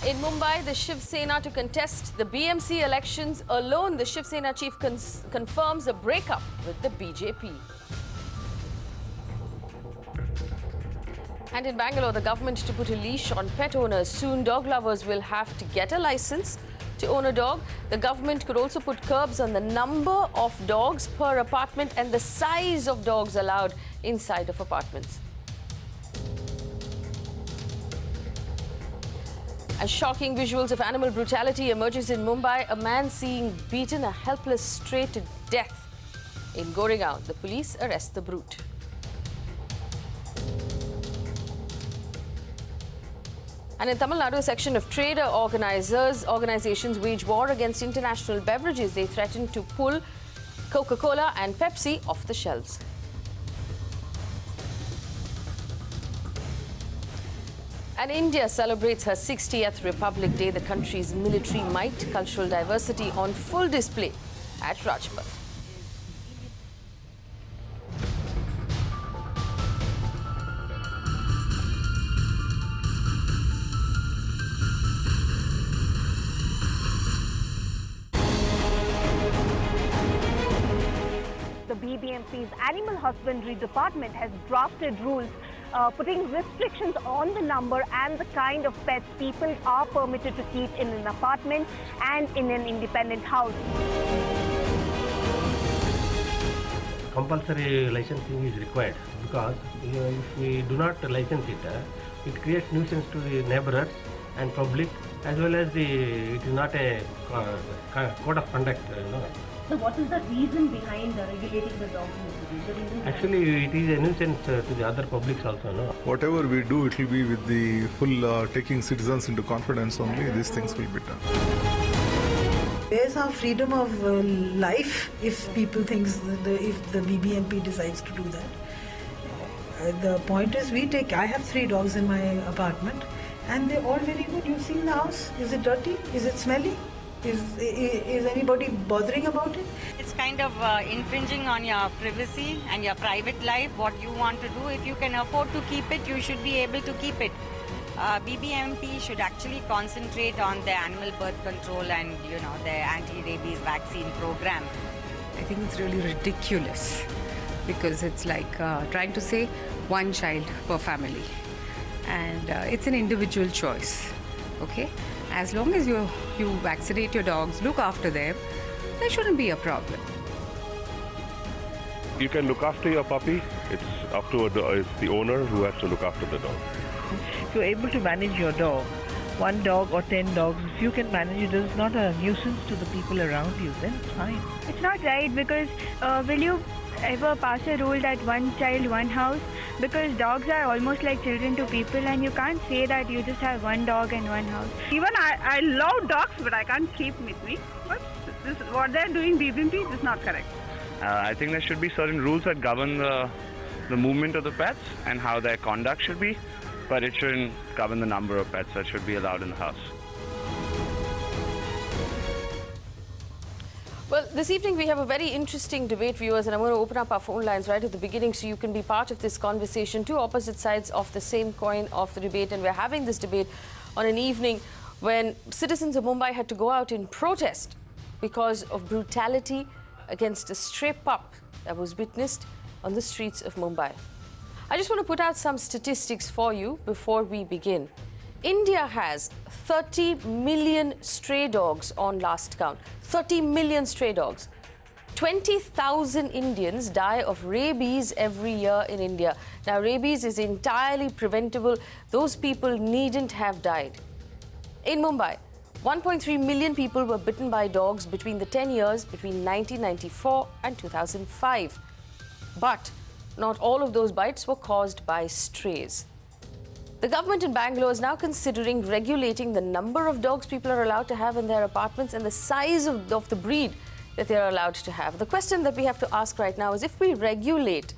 In Mumbai, the Shiv Sena to contest the BMC elections alone. The Shiv Sena chief confirms a breakup with the BJP. And in Bangalore, the government to put a leash on pet owners. Soon, dog lovers will have to get a license to own a dog. The government could also put curbs on the number of dogs per apartment and the size of dogs allowed inside of apartments. As shocking visuals of animal brutality emerges in Mumbai, a man seeing beaten a helpless stray to death. In Goregaon, the police arrest the brute. And in Tamil Nadu, a section of trader organizations wage war against international beverages. They threaten to pull Coca-Cola and Pepsi off the shelves. And India celebrates her 60th Republic Day, the country's military might, cultural diversity on full display at Rajpath. The BBMP's Animal Husbandry Department has drafted rules putting restrictions on the number and the kind of pets people are permitted to keep in an apartment and in an independent house. Compulsory licensing is required because if we do not license it, it creates nuisance to the neighbors and public, as well as it is not a code of conduct. So what is the reason behind regulating the dog use? Actually, it is a nuisance to the other publics also. No? Whatever we do, it will be with the full taking citizens into confidence only. These things will be done. Where's our freedom of life if people think if the BBMP decides to do that? The point is, I have 3 dogs in my apartment, and they're all very good. You've seen the house. Is it dirty? Is it smelly? Is anybody bothering about it? It's kind of infringing on your privacy and your private life, what you want to do. If you can afford to keep it, you should be able to keep it. BBMP should actually concentrate on the animal birth control and, the anti-rabies vaccine program. I think it's really ridiculous because it's like trying to say one child per family. And it's an individual choice, okay? As long as you vaccinate your dogs, look after them, there shouldn't be a problem. You can look after your puppy. It's up to it's the owner who has to look after the dog. If you're able to manage your dog, 1 dog or 10 dogs, if you can manage it, it's not a nuisance to the people around you, then it's fine. It's not right because will you ever pass a rule that 1 child, 1 house? Because dogs are almost like children to people, and you can't say that you just have 1 dog and 1 house. Even I love dogs, but I can't keep with me. But what they're doing, BBMP, is not correct. I think there should be certain rules that govern the movement of the pets and how their conduct should be, but it shouldn't govern the number of pets that should be allowed in the house. Well, this evening we have a very interesting debate, viewers, and I'm going to open up our phone lines right at the beginning so you can be part of this conversation. 2 opposite sides of the same coin of the debate, and we're having this debate on an evening when citizens of Mumbai had to go out in protest because of brutality against a stray pup that was witnessed on the streets of Mumbai. I just want to put out some statistics for you before we begin. India has 30 million stray dogs on last count. 30 million stray dogs. 20,000 Indians die of rabies every year in India. Now, rabies is entirely preventable. Those people needn't have died. In Mumbai, 1.3 million people were bitten by dogs between the 10 years between 1994 and 2005. But not all of those bites were caused by strays. The government in Bangalore is now considering regulating the number of dogs people are allowed to have in their apartments and the size of the breed that they are allowed to have. The question that we have to ask right now is, if we regulate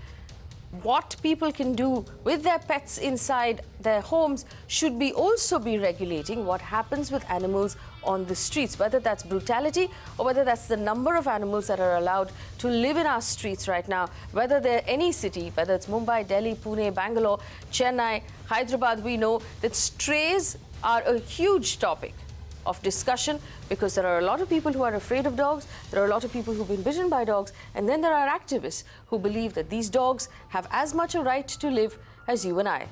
what people can do with their pets inside their homes, should we also be regulating what happens with animals on the streets, whether that's brutality or whether that's the number of animals that are allowed to live in our streets right now, whether they're any city, whether it's Mumbai, Delhi, Pune, Bangalore, Chennai, Hyderabad. We know that strays are a huge topic of discussion because there are a lot of people who are afraid of dogs, there are a lot of people who've been bitten by dogs, and then there are activists who believe that these dogs have as much a right to live as you and I.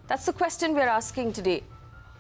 That's the question we're asking today.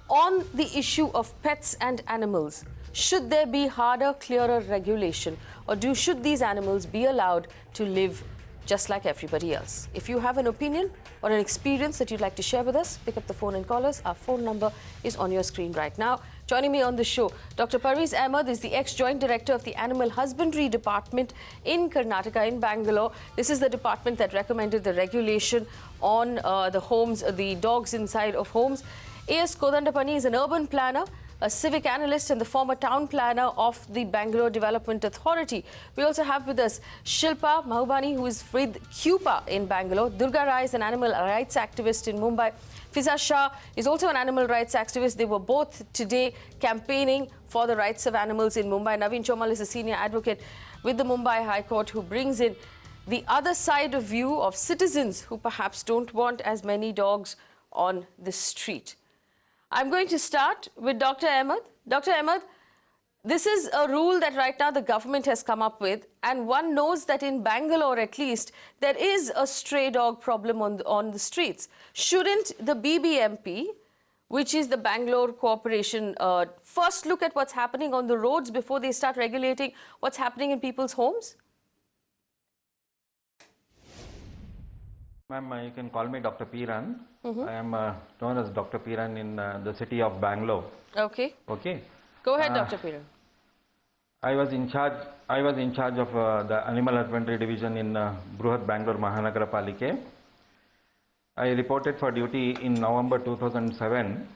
On the issue of pets and animals, should there be harder, clearer regulation, or should these animals be allowed to live just like everybody else? If you have an opinion or an experience that you'd like to share with us, pick up the phone and call us. Our phone number is on your screen right now. Joining me on the show, Dr. Parviz Ahmed is the ex-joint director of the Animal Husbandry Department in Karnataka, in Bangalore. This is the department that recommended the regulation on the homes, the dogs inside of homes. A.S. Kodandapani is an urban planner, a civic analyst and the former town planner of the Bangalore Development Authority. We also have with us Shilpa Mahbubani, who is with CUPA in Bangalore. Durga is an animal rights activist in Mumbai. Fiza Shah is also an animal rights activist. They were both today campaigning for the rights of animals in Mumbai. Naveen Chomal is a senior advocate with the Mumbai High Court, who brings in the other side of view of citizens who perhaps don't want as many dogs on the street. I'm going to start with Dr. Ahmed. Dr. Ahmed, this is a rule that right now the government has come up with, and one knows that in Bangalore at least, there is a stray dog problem on the streets. Shouldn't the BBMP, which is the Bangalore Corporation, first look at what's happening on the roads before they start regulating what's happening in people's homes? Ma'am, you can call me Dr. Piran. I am known as Dr. Piran in the city of Bangalore. Okay. Okay. Go ahead, Dr. Piran. I was in charge of the Animal Husbandry Division in Bruhat Bangalore Mahanagara Palike. I reported for duty in November 2007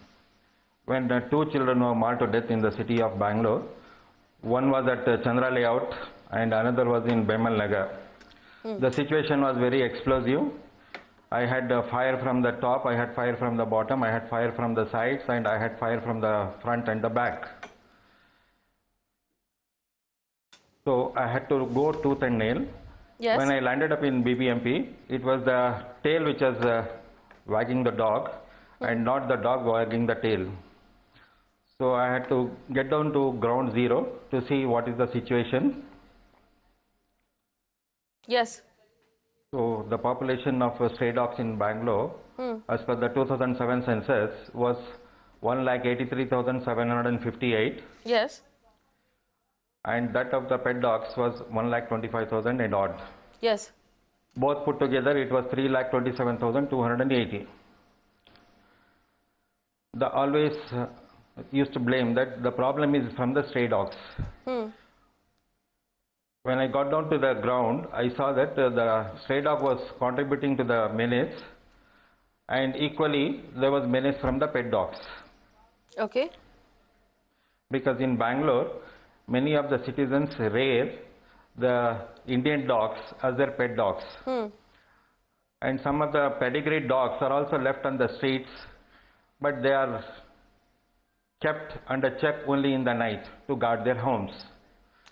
when 2 children were mauled to death in the city of Bangalore. One was at Chandra Layout and another was in Bemal Nagar. The situation was very explosive. I had fire from the top, I had fire from the bottom, I had fire from the sides, and I had fire from the front and the back. So I had to go tooth and nail. Yes. When I landed up in BBMP, it was the tail which was wagging the dog and not the dog wagging the tail. So I had to get down to ground zero to see what is the situation. Yes. So the population of stray dogs in Bangalore, as per the 2007 census, was 1,83,758. Yes. And that of the pet dogs was 1,25,000 and odd. Yes. Both put together, it was 3,27,280. The always used to blame that the problem is from the stray dogs. When I got down to the ground, I saw that the stray dog was contributing to the menace, and equally there was menace from the pet dogs. Okay. Because in Bangalore, many of the citizens rear the Indian dogs as their pet dogs. And some of the pedigree dogs are also left on the streets, but they are kept under check only in the night to guard their homes.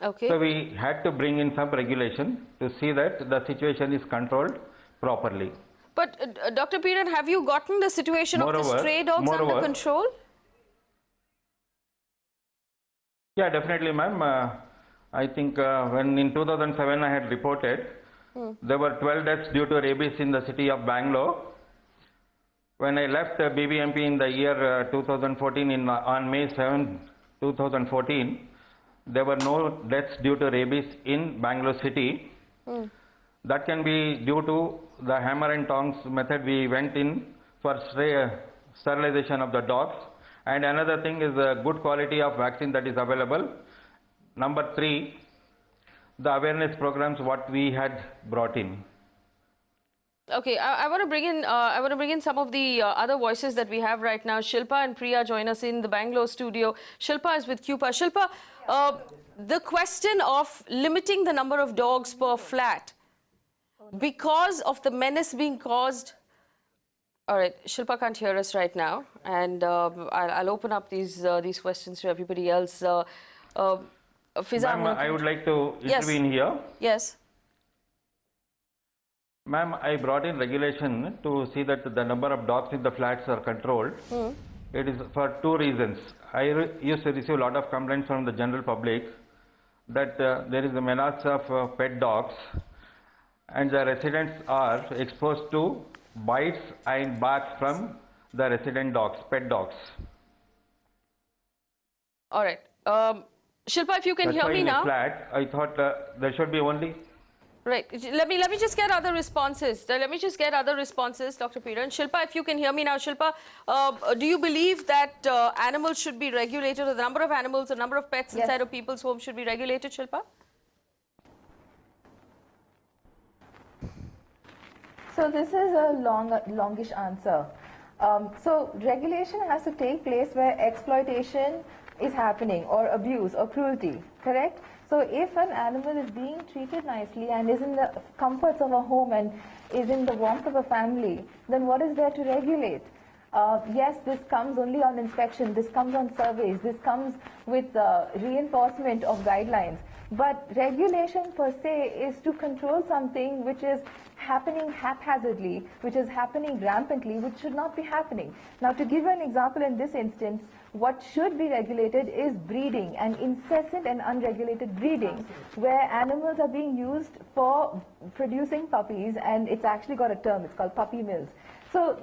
Okay. So we had to bring in some regulation to see that the situation is controlled properly. But Dr. Piran, have you gotten the situation of the stray dogs under control? Yeah, definitely, ma'am. I think when in 2007 I had reported, there were 12 deaths due to rabies in the city of Bangalore. When I left BBMP in the year 2014, on May 7, 2014, there were no deaths due to rabies in Bangalore city. That can be due to the hammer and tongs method we went in for sterilization of the dogs. And another thing is the good quality of vaccine that is available. Number 3, the awareness programs what we had brought in. Okay, I want to bring in some of the other voices that we have right now. Shilpa and Priya join us in the Bangalore studio. Shilpa is with CUPA. Shilpa, the question of limiting the number of dogs per flat because of the menace being caused. All right, Shilpa can't hear us right now, and I'll open up these questions to everybody else. Fiza, I would like to intervene here. Yes. Ma'am, I brought in regulation to see that the number of dogs in the flats are controlled. It is for two reasons. I used to receive a lot of complaints from the general public that there is a menace of pet dogs, and the residents are exposed to bites and barks from the resident dogs, pet dogs. All right. Shilpa, if you can hear me now. Flat, I thought there should be only. Right. Let me just get other responses. Dr. Piran. Shilpa, if you can hear me now. Shilpa, do you believe that animals should be regulated, or the number of animals, the number of pets inside of people's homes should be regulated, Shilpa? So this is a longish answer. So regulation has to take place where exploitation is happening, or abuse or cruelty, correct? So if an animal is being treated nicely and is in the comforts of a home and is in the warmth of a family, then what is there to regulate? Yes, this comes only on inspection, this comes on surveys, this comes with reinforcement of guidelines. But regulation per se is to control something which is happening haphazardly, which is happening rampantly, which should not be happening. Now, to give you an example in this instance, what should be regulated is breeding, and incessant and unregulated breeding, where animals are being used for producing puppies, and it's actually got a term, it's called puppy mills. So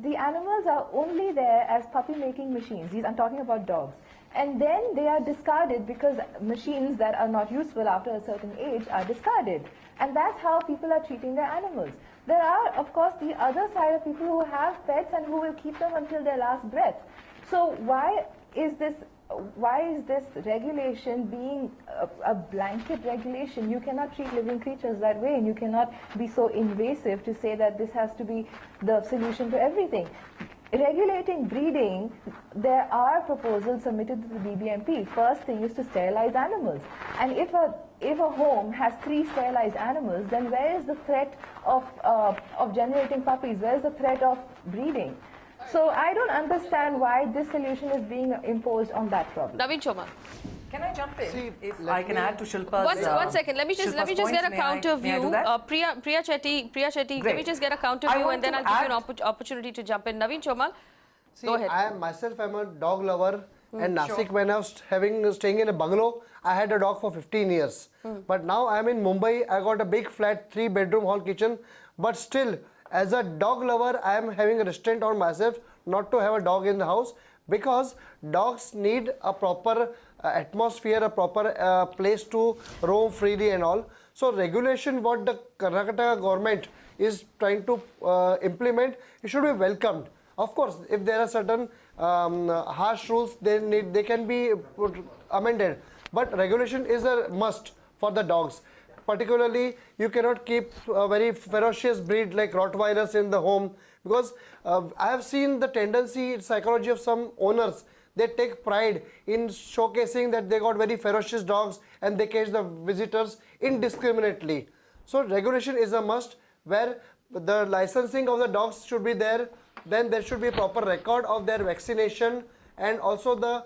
the animals are only there as puppy making machines. I'm talking about dogs. And then they are discarded because machines that are not useful after a certain age are discarded. And that's how people are treating their animals. There are, of course, the other side of people who have pets and who will keep them until their last breath. So why is this regulation being a blanket regulation? You cannot treat living creatures that way, and you cannot be so invasive to say that this has to be the solution to everything. Regulating breeding, there are proposals submitted to the BBMP. First thing is to sterilize animals. And if a home has 3 sterilized animals, then where is the threat of generating puppies? Where is the threat of breeding? So I don't understand why this solution is being imposed on that problem. Naveen Chomal. Can I jump in? See, if I can add to Shilpa's... One second. Let me just get a counter view. Priya Chetty, let me just get a counter view, and then I'll give you an opportunity to jump in. Naveen Chomal, go ahead. I'm a dog lover, and Nasik, when I was staying in a bungalow, I had a dog for 15 years. But now I'm in Mumbai, I got a big flat, 3-bedroom hall kitchen, but still, as a dog lover, I am having a restraint on myself not to have a dog in the house, because dogs need a proper atmosphere, a proper place to roam freely and all. So regulation what the Karnataka government is trying to implement, it should be welcomed. Of course, if there are certain harsh rules, they can be amended. But regulation is a must for the dogs. Particularly, you cannot keep a very ferocious breed like Rottweilers in the home, because I have seen the tendency, psychology of some owners. They take pride in showcasing that they got very ferocious dogs and they catch the visitors indiscriminately. So regulation is a must, where the licensing of the dogs should be there. Then there should be a proper record of their vaccination, and also the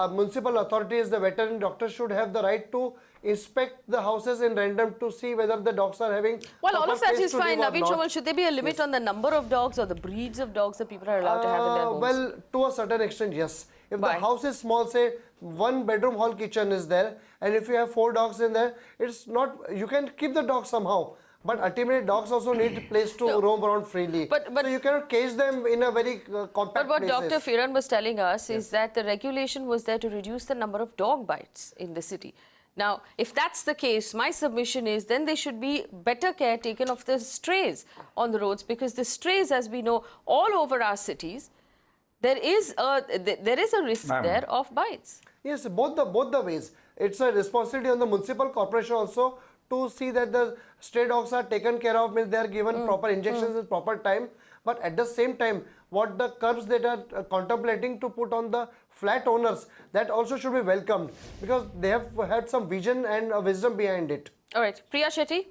municipal authorities, the veterinary doctors should have the right to inspect the houses in random to see whether the dogs are having. Well, all of that is fine. Naveen Chomal, should there be a limit on the number of dogs or the breeds of dogs that people are allowed to have in their homes? Well, to a certain extent, yes. If the house is small, say 1-bedroom hall kitchen is there, and if you have 4 dogs in there, it's not, you can keep the dogs somehow. But ultimately, dogs also need a place to roam around freely. So you cannot cage them in a very compact But what places. Dr. Piran was telling us is that the regulation was there to reduce the number of dog bites in the city. Now, if that's the case, my submission is then there should be better care taken of the strays on the roads, because the strays, as we know, all over our cities, there is a risk there of bites. Yes, both the ways. It's a responsibility on the municipal corporation also to see that the stray dogs are taken care of, means they are given proper injections at proper time. But at the same time, what the curbs that are contemplating to put on the flat owners, that also should be welcomed, because they have had some vision and wisdom behind it. All right, Priya Chetty.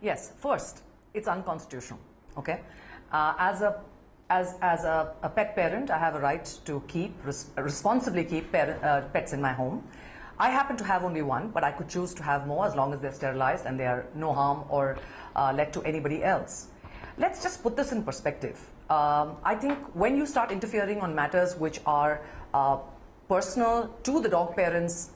Yes, first, it's unconstitutional. Okay, as a pet parent, I have a right to responsibly keep pets in my home. I happen to have only one, but I could choose to have more as long as they're sterilized and they are no harm or led to anybody else. Let's just put this in perspective. I think when you start interfering on matters which are personal to the dog parents'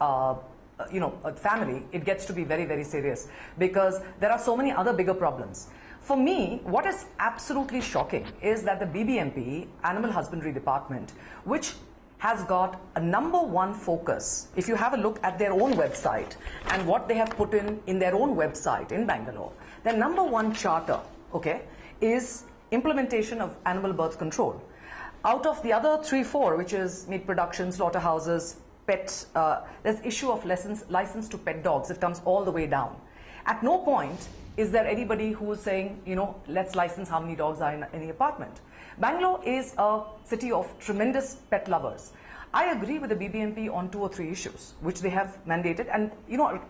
family, it gets to be very, very serious, because there are so many other bigger problems. For me, what is absolutely shocking is that the BBMP, Animal Husbandry Department, which has got a #1 focus, if you have a look at their own website and what they have put in their own website in Bangalore, their #1 charter, okay, is implementation of animal birth control. Out of the other 3-4, which is meat production, slaughterhouses, pets, there's issue of license to pet dogs. It comes all the way down. At no point is there anybody who is saying, let's license how many dogs are in any apartment. Bangalore is a city of tremendous pet lovers. I agree with the BBMP on 2 or 3 issues, which they have mandated. And,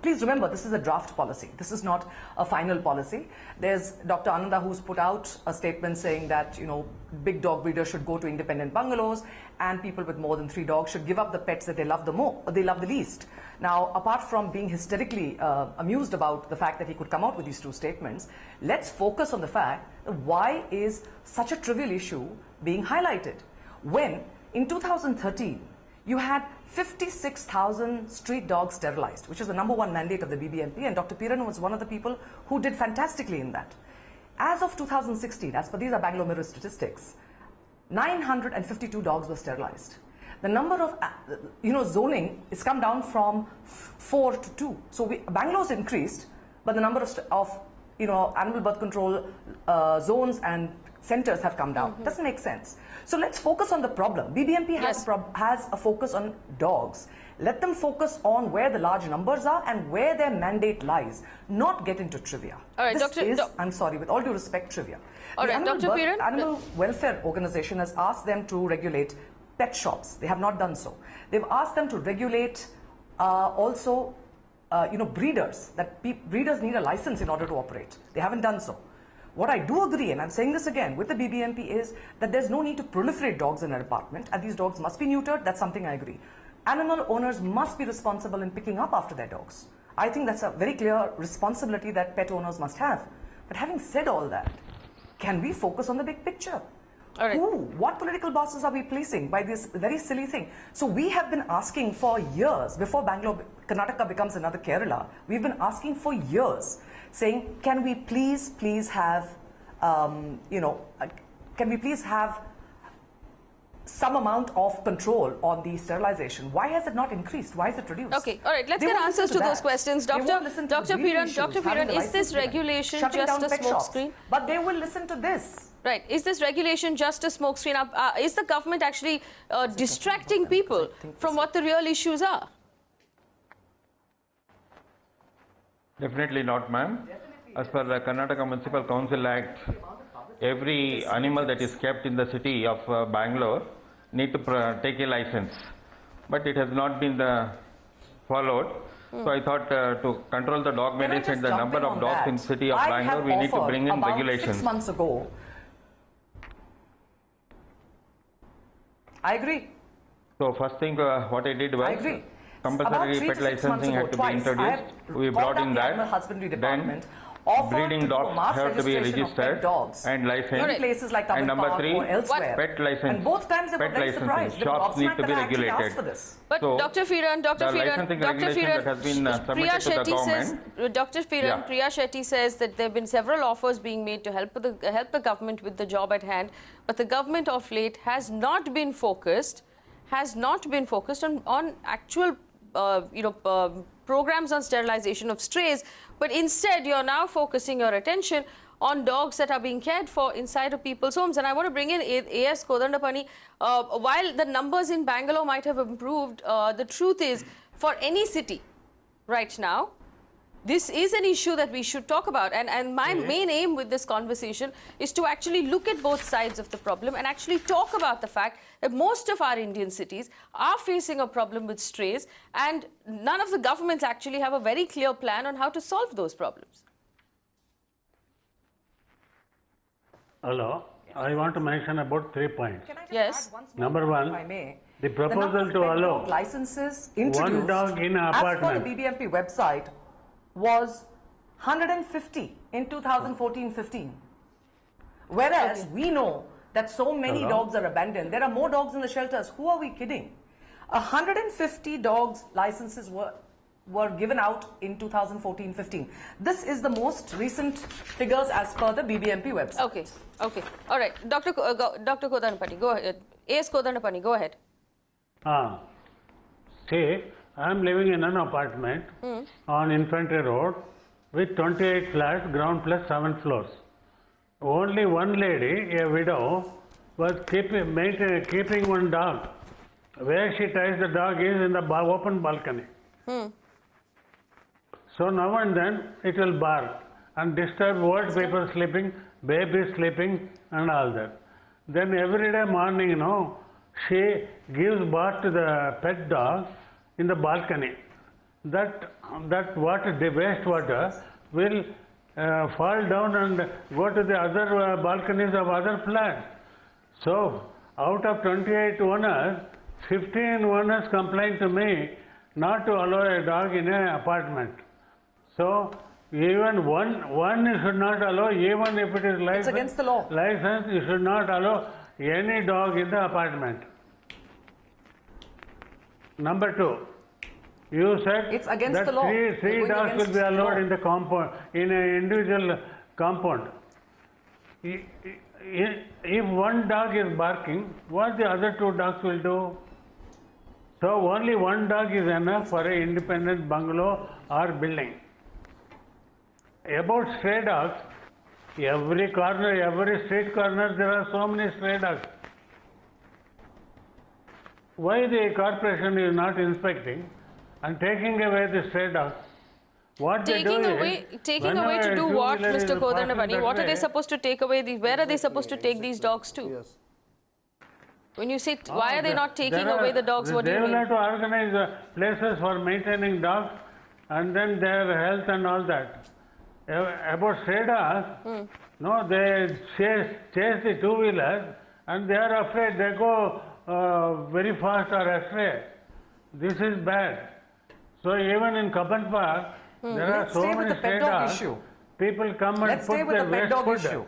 please remember, this is a draft policy. This is not a final policy. There's Dr. Ananda who's put out a statement saying that, big dog breeders should go to independent bungalows and people with more than 3 dogs should give up the pets that they love the least. Now, apart from being hysterically amused about the fact that he could come out with these 2 statements, let's focus on the fact that why is such a trivial issue being highlighted? When, in 2013, you had 56,000 street dogs sterilized, which is the #1 mandate of the BBMP, and Dr. Piran was one of the people who did fantastically in that. As of 2016, as per these are Bangalore Mirror statistics, 952 dogs were sterilized. The number of, zoning has come down from 4 to 2. So Bangalore's increased, but the number of animal birth control zones and centers have come down. Doesn't make sense. So let's focus on the problem. BBMP has a focus on dogs. Let them focus on where the large numbers are and where their mandate lies, not get into trivia. All right, I'm sorry, with all due respect, trivia. All right, Dr. Piran. Animal Welfare Organization has asked them to regulate pet shops. They have not done so. They've asked them to regulate also, breeders. That breeders need a license in order to operate. They haven't done so. What I do agree, and I'm saying this again, with the BBMP is that there's no need to proliferate dogs in an apartment, and these dogs must be neutered. That's something I agree. Animal owners must be responsible in picking up after their dogs. I think that's a very clear responsibility that pet owners must have. But having said all that, can we focus on the big picture? All right. What political bosses are we pleasing by this very silly thing? So we have been asking for years, before Karnataka becomes another Kerala, we've been asking for years, saying, can we please have, can we please have some amount of control on the sterilization? Why has it not increased? Why is it reduced? Okay, all right, let's get answers to those questions. Dr. Piran, is this regulation just a smokescreen? But they will listen to this. Right. Is this regulation just a smokescreen? Is the government actually distracting people from what the real issues are? Definitely not, ma'am. As per the Karnataka Municipal Council Act, every animal that is kept in the city of Bangalore need to take a license. But it has not been followed. So I thought to control the dog menace and the number of dogs in the city of Bangalore, we need to bring in regulations. 6 months ago, I agree. So first thing what I did was compulsory pet licensing had to be introduced. We brought in that. Then breeding dogs have to be registered and licensed. In places like and number 3, or elsewhere. pet license. And both times they were very surprised. Shops need to be regulated. But so Dr. Piran, that has been Priya to the government. Dr. Piran, Priya Shetty says that there have been several offers being made to help the government with the job at hand, but the government of late has not been focused on actual programs on sterilization of strays, but instead you're now focusing your attention on dogs that are being cared for inside of people's homes. And I want to bring in A.S. Kodandapani. While the numbers in Bangalore might have improved, the truth is, for any city right now, this is an issue that we should talk about. And my main aim with this conversation is to actually look at both sides of the problem and actually talk about the fact that most of our Indian cities are facing a problem with strays, and none of the governments actually have a very clear plan on how to solve those problems. Hello. I want to mention about 3 points. Yes. Number 1, the proposal to allow licenses one dog in an apartment. As per the BBMP website, was 150 in 2014-15. Whereas we know that so many Hello? dogs are abandoned. There are more dogs in the shelters. Who are we kidding? 150 dogs licenses were given out in 2014-15. This is the most recent figures as per the BBMP website. Okay, okay. All right. Dr. Kodandapani, go ahead. A.S. Kodandapani, go ahead. See, I am living in an apartment on Infantry Road with 28 flats, ground plus 7 floors. Only one lady, a widow, was keeping one dog. Where she ties the dog is in the open balcony. So now and then it will bark and disturb old people sleeping, babies sleeping and all that. Then every day morning, you know, she gives bath to the pet dog in the balcony. That water, the wastewater, will fall down and go to the other balconies of other flats. So out of 28 owners, 15 owners complained to me not to allow a dog in an apartment. So even one you should not allow, even if it is licensed. It's against the law. Licensed, you should not allow any dog in the apartment. Number 2, you said it's against that the law. three dogs will be allowed in the compound, in an individual compound. If one dog is barking, what the other 2 dogs will do? So only one dog is enough for an independent bungalow or building. About stray dogs, every corner, every street corner, there are so many stray dogs. Why the corporation is not inspecting and taking away the stray dogs? What taking away to do what, Mr. Kodandapani? What are they supposed to take away? Where are they supposed to take these dogs to? Yes. When you say, why are they not taking away the dogs? What do you mean? They will have to organize places for maintaining dogs and then their health and all that. About stray dogs, no, they chase the two-wheelers and they are afraid they go very fast or astray. This is bad. So even in Kapan Park, there are so many stray dogs. People come and put their waste food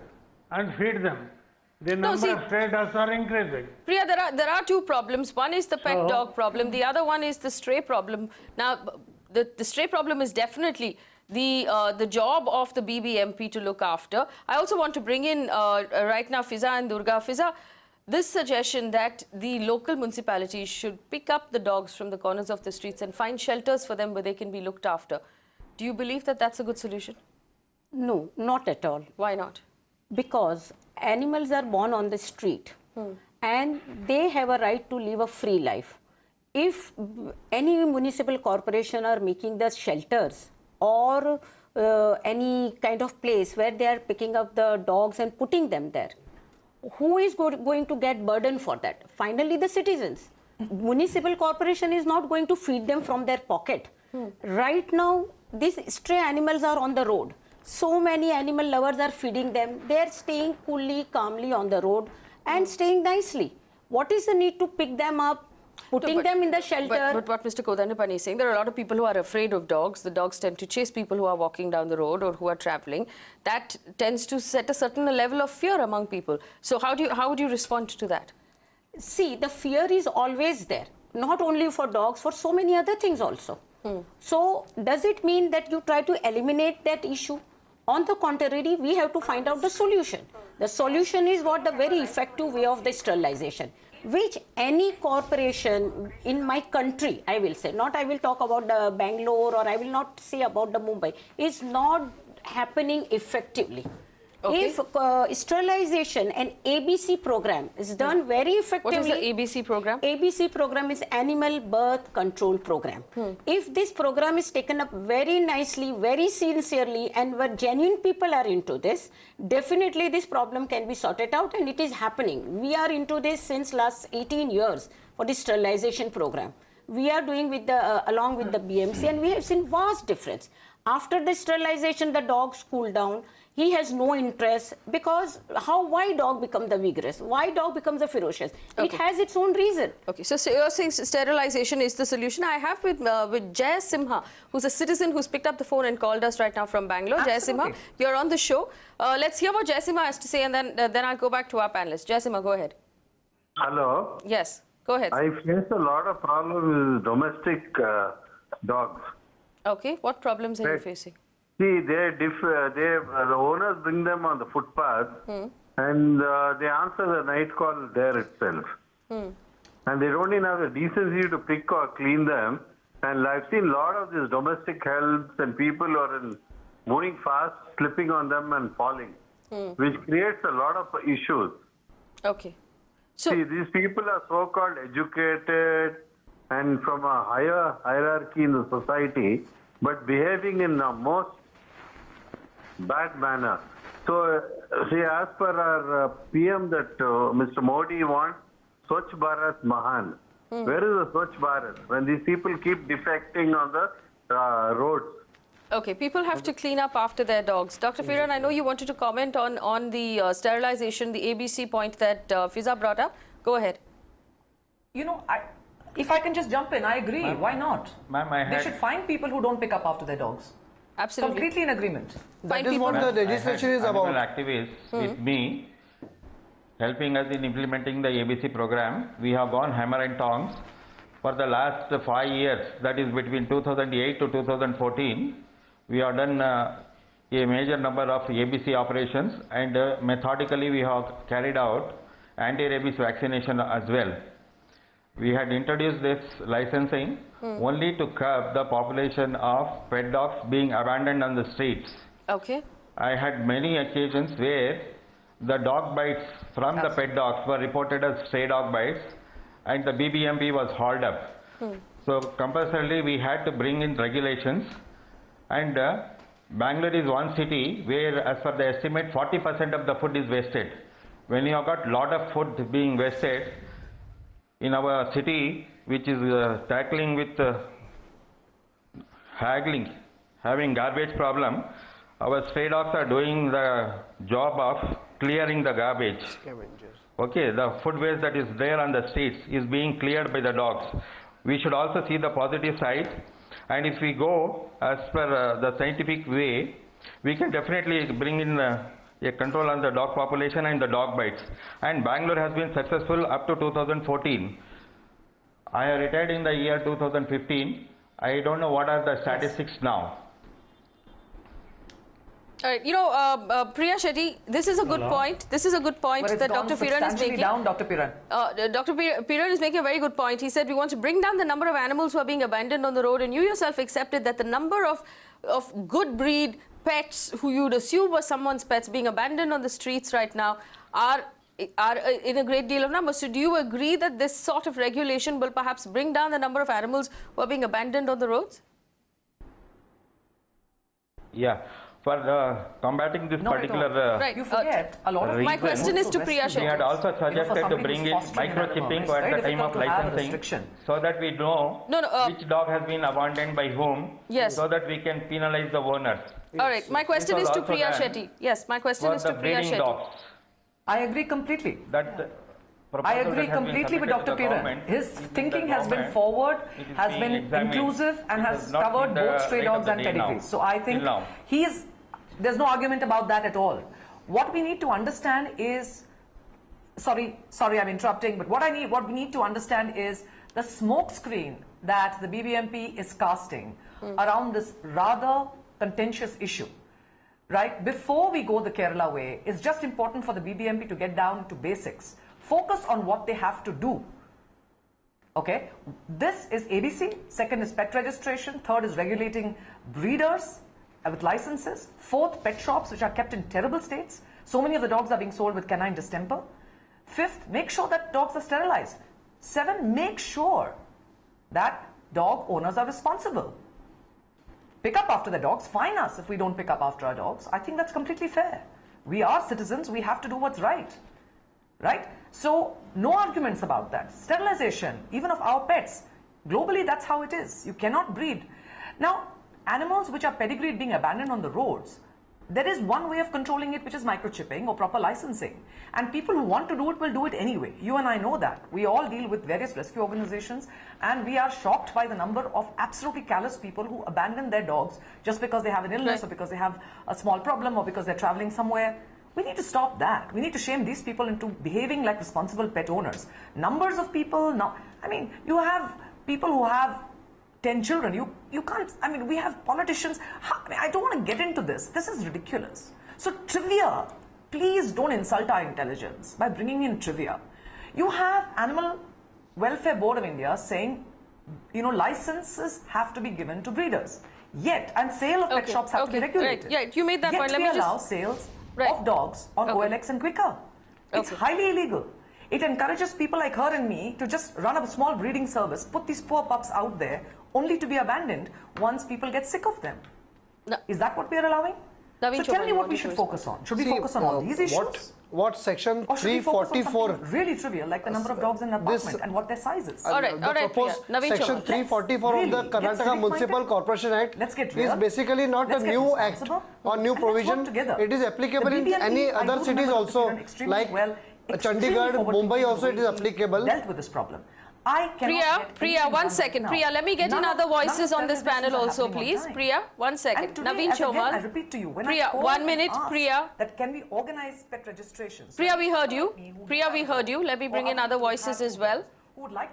and feed them. The number of stray dogs are increasing. Priya, there are 2 problems. One is the pet dog problem. The other one is the stray problem. Now, the stray problem is definitely the job of the BBMP to look after. I also want to bring in right now Fiza and Durga. Fiza, this suggestion that the local municipalities should pick up the dogs from the corners of the streets and find shelters for them where they can be looked after. Do you believe that that's a good solution? No, not at all. Why not? Because animals are born on the street and they have a right to live a free life. If any municipal corporation are making the shelters or any kind of place where they are picking up the dogs and putting them there, who is going to get burden for that? Finally, the citizens. Municipal corporation is not going to feed them from their pocket. Right now, these stray animals are on the road. So many animal lovers are feeding them. They are staying coolly, calmly on the road and staying nicely. What is the need to pick them up, putting them in the shelter? But what Mr. Kodandapani is saying, there are a lot of people who are afraid of dogs. The dogs tend to chase people who are walking down the road or who are traveling. That tends to set a certain level of fear among people. So how would you respond to that? See, the fear is always there. Not only for dogs, for so many other things also. So does it mean that you try to eliminate that issue? On the contrary, we have to find out the solution. The solution is what? The very effective way of the sterilization, which any corporation in my country, I will say, not I will talk about the Bangalore or I will not say about the Mumbai, is not happening effectively. Okay. If sterilization and ABC program is done very effectively. What is the ABC program? ABC program is Animal Birth Control Program. If this program is taken up very nicely, very sincerely, and where genuine people are into this, definitely this problem can be sorted out, and it is happening. We are into this since last 18 years for the sterilization program. We are doing with the along with the BMC, and we have seen vast difference. After the sterilization, the dogs cool down. he has no interest, because why dog become the vigorous? Why dog becomes the ferocious? It has its own reason. Okay, so you're saying sterilization is the solution. I have with Jay Simha, who's a citizen who's picked up the phone and called us right now from Bangalore. Jay Simha, you're on the show. Let's hear what Jay Simha has to say, and then I'll go back to our panelists. Jay Simha, go ahead. Hello. Yes, go ahead. I face a lot of problems with domestic dogs. Okay, what problems are you facing? See, the owners bring them on the footpath and they answer the night call there itself. And they don't even have the decency to pick or clean them. And I've seen a lot of these domestic helps and people who are moving fast, slipping on them and falling, which creates a lot of issues. Okay. So, see, these people are so-called educated and from a higher hierarchy in the society, but behaving in the most bad manner. So, see, as per our PM that Mr. Modi wants Swachh Bharat Mahan. Where is the Swachh Bharat when these people keep defecting on the roads? Okay, people have to clean up after their dogs. Dr. Piran, I know you wanted to comment on the sterilization, the ABC point that Fiza brought up. Go ahead. You know, if I can just jump in, I agree. Why not? They should find people who don't pick up after their dogs. Absolutely. Completely in agreement. That is what the legislation is about. Activists with me, helping us in implementing the ABC program. We have gone hammer and tongs for the last 5 years, that is between 2008 to 2014. We have done a major number of ABC operations, and methodically we have carried out anti-rabies vaccination as well. We had introduced this licensing only to curb the population of pet dogs being abandoned on the streets. Okay. I had many occasions where the dog bites from the pet dogs were reported as stray dog bites, and the BBMP was hauled up. So compulsorily we had to bring in regulations, and Bangalore is one city where, as per the estimate, 40% of the food is wasted. When you have got lot of food being wasted in our city, which is tackling with having garbage problem, our stray dogs are doing the job of clearing the garbage. Okay, the food waste that is there on the streets is being cleared by the dogs. We should also see the positive side, and if we go as per the scientific way, we can definitely bring in a control on the dog population and the dog bites. And Bangalore has been successful up to 2014. I have retired in the year 2015. I don't know what are the statistics now. All right, you know, Priya Shetty, this is a good point. This is a good point that Dr. Piran is making. Dr. Piran. Dr. Piran is making a very good point. He said we want to bring down the number of animals who are being abandoned on the road, and you yourself accepted that the number of good breed pets who you'd assume were someone's pets being abandoned on the streets right now are in a great deal of numbers. So do you agree that this sort of regulation will perhaps bring down the number of animals who are being abandoned on the roads? Yeah. For combating this particular you forget a lot of my question is to Priya Shetty. We had also suggested to bring in microchipping at the time of licensing, so that we know which dog has been abandoned by whom, so that we can penalize the owners. All right, my question is to Priya Shetty. Yes, my question is to Priya Shetty. I agree completely. I agree completely with Dr. Piran. His thinking has been forward, has been inclusive, and has covered both stray dogs and pedigrees. So I think there's no argument about that at all. What we need to understand is, sorry I'm interrupting, but what we need to understand is the smoke screen that the BBMP is casting around this rather contentious issue. Right? Before we go the Kerala way, it's just important for the BBMP to get down to basics. Focus on what they have to do. Okay? This is ABC, second is pet registration, third is regulating breeders with licenses, fourth, pet shops which are kept in terrible states. So many of the dogs are being sold with canine distemper. Fifth, make sure that dogs are sterilized. 7, make sure that dog owners are responsible. Pick up after the dogs, fine us if we don't pick up after our dogs. I think that's completely fair. We are citizens, we have to do what's right. Right? So, no arguments about that. Sterilization, even of our pets, globally that's how it is. You cannot breed. Now, animals which are pedigreed being abandoned on the roads, there is one way of controlling it, which is microchipping or proper licensing. And people who want to do it will do it anyway. You and I know that. We all deal with various rescue organizations, and we are shocked by the number of absolutely callous people who abandon their dogs just because they have an illness or because they have a small problem or because they're traveling somewhere. We need to stop that. We need to shame these people into behaving like responsible pet owners. Numbers of people now, I mean, you have people who have 10 children. You can't, I mean, we have politicians. I don't want to get into this. This is ridiculous. So trivia, please don't insult our intelligence by bringing in trivia. You have Animal Welfare Board of India saying, you know, licenses have to be given to breeders. Yet, and sale of pet shops have to be regulated. Right. Yeah, you made that Yet point. Let we me allow just... sales of dogs on OLX and Quicker. It's highly illegal. It encourages people like her and me to just run a small breeding service, put these poor pups out there, only to be abandoned once people get sick of them. No. Is that what we are allowing? Naveen So tell me what we should focus on. Should we focus on all these issues? What section Or should we focus on 344? something really trivial, like the number of dogs in an apartment and what their size is? All right, Proposed section 344 of the Karnataka Municipal Corporation Act is basically not a new act or new provision. It is applicable in any other cities also, like Chandigarh, Mumbai also it is applicable. Dealt with this problem. Priya, 1 second. Priya, let me get in other voices on this panel also, please. Priya, 1 second. Naveen Chomal. I repeat to you, when Priya, 1 minute. Priya. That can we organize pet registrations? Priya, we heard you. Priya, we heard you. Let me bring in other voices as well.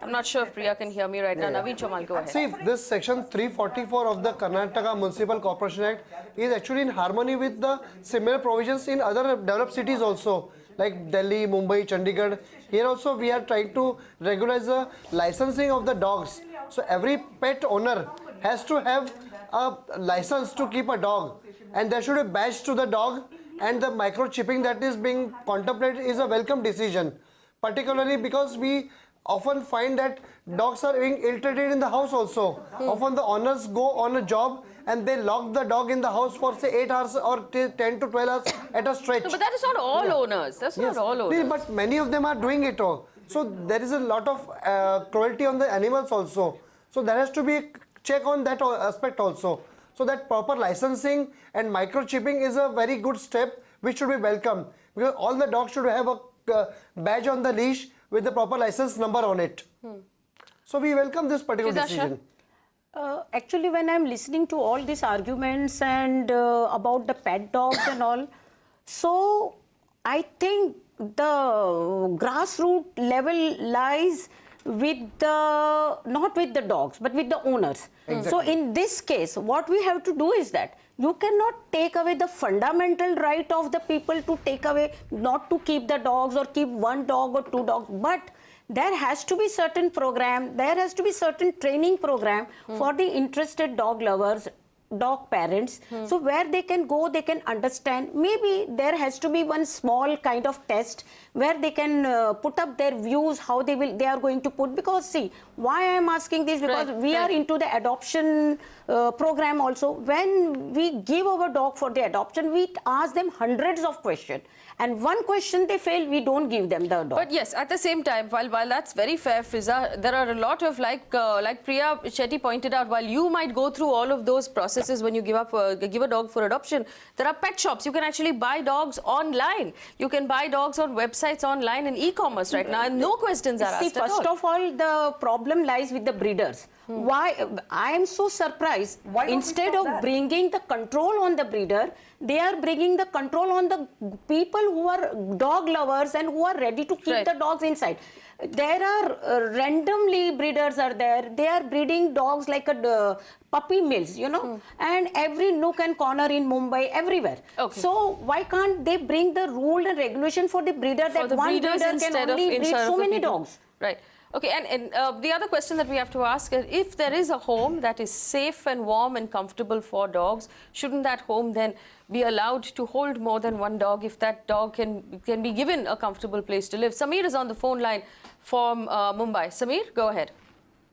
I'm not sure if Priya can hear me right now. Naveen Chomal, go ahead. See, this section 344 of the Karnataka Municipal Corporation Act is actually in harmony with the similar provisions in other developed cities also, like Delhi, Mumbai, Chandigarh. Here also we are trying to regularize the licensing of the dogs. So every pet owner has to have a license to keep a dog, and there should be a badge to the dog, and the microchipping that is being contemplated is a welcome decision, particularly because we often find that dogs are being ill-treated in the house also. Often the owners go on a job and they lock the dog in the house for say 8 hours or 10 to 12 hours at a stretch. No, but that is not all owners. That's not all owners. But many of them are doing it all. So there is a lot of cruelty on the animals also. So there has to be a check on that aspect also. So that proper licensing and microchipping is a very good step which should be welcome, because all the dogs should have a badge on the leash with the proper license number on it. So we welcome this particular decision. Actually, when I'm listening to all these arguments and about the pet dogs and all, so I think the grassroots level lies with the, not with the dogs, but with the owners. Exactly. So in this case, what we have to do is that you cannot take away the fundamental right of the people to take away, not to keep the dogs or keep 1 dog or 2 dogs, but there has to be certain program, there has to be certain training program for the interested dog lovers, dog parents. So where they can go, they can understand. Maybe there has to be one small kind of test where they can put up their views, how they are going to put. Because see, why I am asking this, because we are into the adoption program also. When we give our dog for the adoption, we ask them hundreds of questions. And one question they fail, we don't give them the dog. But yes, at the same time, while that's very fair, Fiza, there are a lot of, like Priya Chetty pointed out, while you might go through all of those processes when you give a dog for adoption, there are pet shops. You can actually buy dogs online. You can buy dogs on websites online and e-commerce right now, and no questions are asked at all. First of all, the problem lies with the breeders. Why? I am so surprised. Instead of bringing the control on the breeder, they are bringing the control on the people who are dog lovers and who are ready to keep the dogs inside. There are randomly breeders are there. They are breeding dogs like a puppy mills, you know, and every nook and corner in Mumbai, everywhere. So why can't they bring the rule and regulation for the breeder, that one breeder can only breed so many dogs? Right. Okay, and the other question that we have to ask is, if there is a home that is safe and warm and comfortable for dogs, shouldn't that home then be allowed to hold more than 1 dog if that dog can be given a comfortable place to live? Sameer is on the phone line from Mumbai. Sameer, go ahead.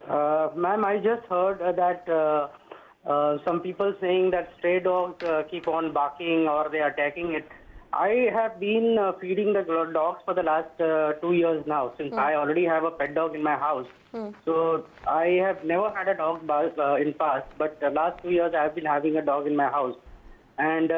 Ma'am, I just heard that some people saying that stray dogs keep on barking or they are attacking it. I have been feeding the dogs for the last 2 years now, since I already have a pet dog in my house. So I have never had a dog bark in past, but the last 2 years I have been having a dog in my house. And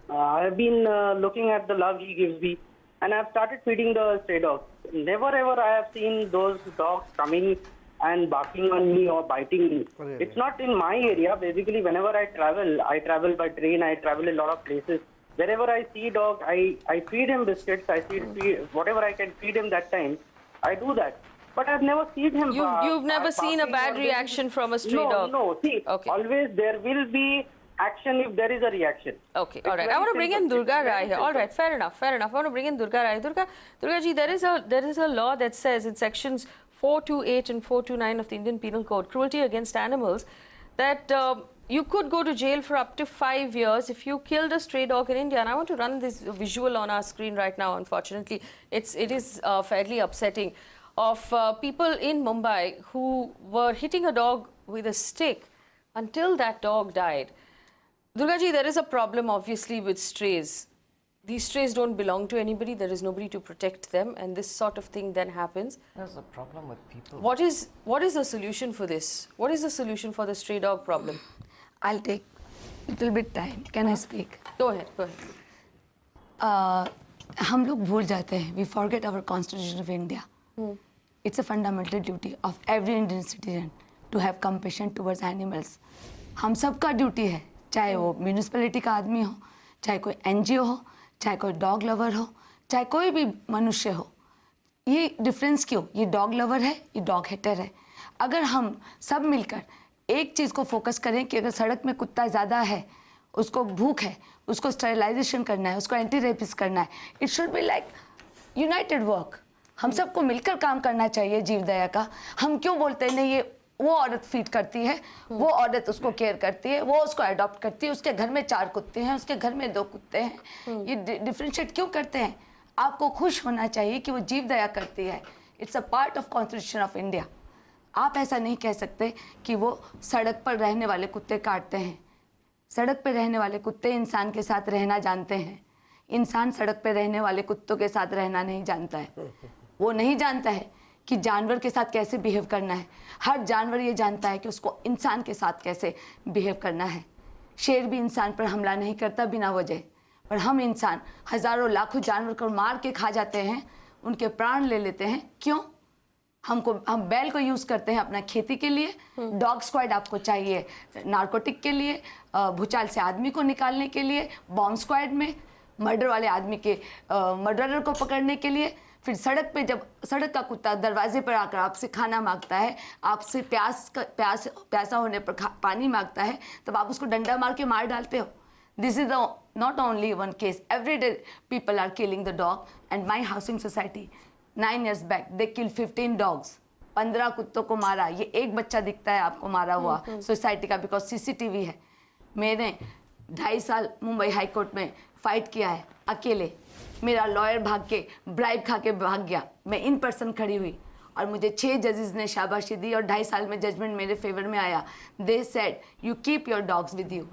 I've been looking at the love he gives me, and I've started feeding the stray dogs. Never ever I have seen those dogs coming and barking on me or biting me. It's not in my area. Basically, whenever I travel by train, I travel a lot of places. Wherever I see dog, I feed him biscuits, I feed whatever I can feed him that time, I do that. But I've never seen him. You've never seen a bad reaction from a stray dog? No. See, always there will be action if there is a reaction. Okay, all right. I want to bring in Durga Rai here. All right, fair enough. I want to bring in Durga Rai. Durga ji, there is a law that says in sections 428 and 429 of the Indian Penal Code, cruelty against animals, that you could go to jail for up to 5 years if you killed a stray dog in India. And I want to run this visual on our screen right now. Unfortunately, it is fairly upsetting, of people in Mumbai who were hitting a dog with a stick until that dog died. Durga ji, there is a problem obviously with strays. These strays don't belong to anybody. There is nobody to protect them, and this sort of thing then happens. There's a problem with people. What is the solution for this? What is the solution for the stray dog problem? I'll take a little bit time. Can I speak? Go ahead. हम लोग भूल जाते हैं. We forget our Constitution of India. It's a fundamental duty of every Indian citizen to have compassion towards animals. हम सबका duty है, चाहे वो म्यूनिसिपैलिटी का आदमी हो, चाहे कोई NGO हो, चाहे कोई डॉग लवर हो, चाहे कोई भी मनुष्य हो. ये डिफरेंस क्यों? ये डॉग लवर है, ये डॉग हेटर है. अगर हम सब मिलकर एक चीज़ को फोकस करें कि अगर सड़क में कुत्ता ज़्यादा है, उसको भूख है, उसको स्टेरिलाइजेशन करना है, उसको एंटी रेपिस करना है, it should be like United work. हम सबको मिलकर काम करना चाहिए जीव दया का. हम क्यों बोलते हैं नहीं, ये वो औरत फीड करती है, वो औरत उसको केयर करती है, वो उसको अडॉप्ट करती है, उसके घर में 4 कुत्ते हैं, उसके घर में 2 कुत्ते हैं. ये डिफ्रेंशिएट क्यों करते हैं? आपको खुश होना चाहिए कि वो जीव दया करती है. It's a part of constitution of India. आप ऐसा नहीं कह सकते कि वो सड़क पर रहने वाले कुत्ते काटते हैं. सड़क पर रहने वाले कुत्ते इंसान के साथ रहना जानते हैं. इंसान सड़क पर रहने वाले कुत्तों के साथ रहना नहीं जानता है. वो नहीं जानता है कि जानवर के साथ कैसे बिहेव करना है. हर जानवर ये जानता है कि उसको इंसान के साथ कैसे बिहेव करना है. शेर भी इंसान पर हमला नहीं करता बिना वजह, पर हम इंसान हज़ारों लाखों जानवर को मार के खा जाते हैं, उनके प्राण ले लेते हैं. क्यों? हम बैल को यूज़ करते हैं अपना खेती के लिए. डॉग स्क्वाड आपको चाहिए नारकोटिक के लिए, भूचाल से आदमी को निकालने के लिए, बॉम्ब स्क्वाड में मर्डर वाले आदमी के मर्डरर को पकड़ने के लिए. फिर सड़क पे जब सड़क का कुत्ता दरवाजे पर आकर आपसे खाना मांगता है, आपसे प्यासा होने पर पानी मांगता है, तब आप उसको डंडा मार के मार डालते हो. This is not only one case. Every day people are killing the dog. And my housing society 9 years back they killed 15 dogs. 15 कुत्तों को मारा. ये एक बच्चा दिखता है आपको मारा हुआ सोसाइटी का, बिकॉज CCTV है. मैंने 2.5 साल मुंबई हाई कोर्ट में फाइट किया है अकेले. मेरा लॉयर भाग के ब्राइब खा के भाग गया. मैं इन पर्सन खड़ी हुई और मुझे 6 जजेस ने शाबाशी दी और 2.5 साल में जजमेंट मेरे फेवर में आया. They said you keep your dogs with you.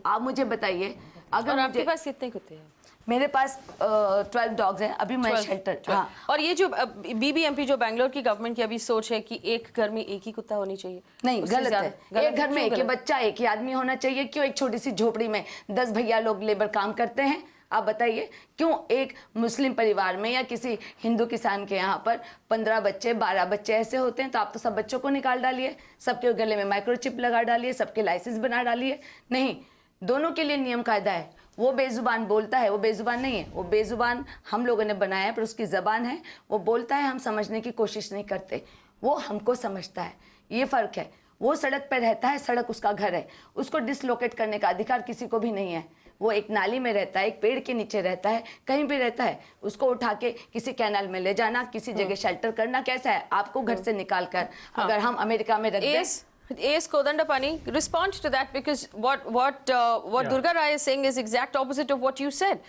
आप मुझे बताइए, अगर आपके पास कितने कुत्ते हैं? मेरे पास 12 डॉग्स हैं. अभी मैं शेल्टर. हाँ. और ये जो BBMP जो बैंगलोर की गवर्नमेंट की अभी सोच है कि एक घर में एक ही कुत्ता होनी चाहिए, नहीं, गलत है. एक घर में एक ही बच्चा, एक ही आदमी होना चाहिए. क्यों? एक छोटी सी झोपड़ी में 10 भैया लोग लेबर काम करते हैं. आप बताइए क्यों एक मुस्लिम परिवार में या किसी हिंदू किसान के यहाँ पर 15 बच्चे 12 बच्चे ऐसे होते हैं? तो आप तो सब बच्चों को निकाल डालिए, सबके गले में माइक्रोचिप लगा डालिए, सबके लाइसेंस बना डालिए. नहीं, दोनों के लिए नियम कायदा है. वो बेजुबान बोलता है, वो बेजुबान नहीं है. वो बेजुबान हम लोगों ने बनाया है, पर उसकी ज़बान है. वो बोलता है, हम समझने की कोशिश नहीं करते. वो हमको समझता है. ये फ़र्क है. वो सड़क पर रहता है, सड़क उसका घर है. उसको डिसलोकेट करने का अधिकार किसी को भी नहीं है. वो एक नाली में रहता है, एक पेड़ के नीचे रहता है, कहीं भी रहता है. उसको उठा के किसी कैनाल में ले जाना, किसी जगह शेल्टर करना कैसा है? आपको घर से निकाल कर अगर हम अमेरिका में रख दें. Yes, Kodandapani, respond to that, because what Durga Rai is saying is exact opposite of what you said.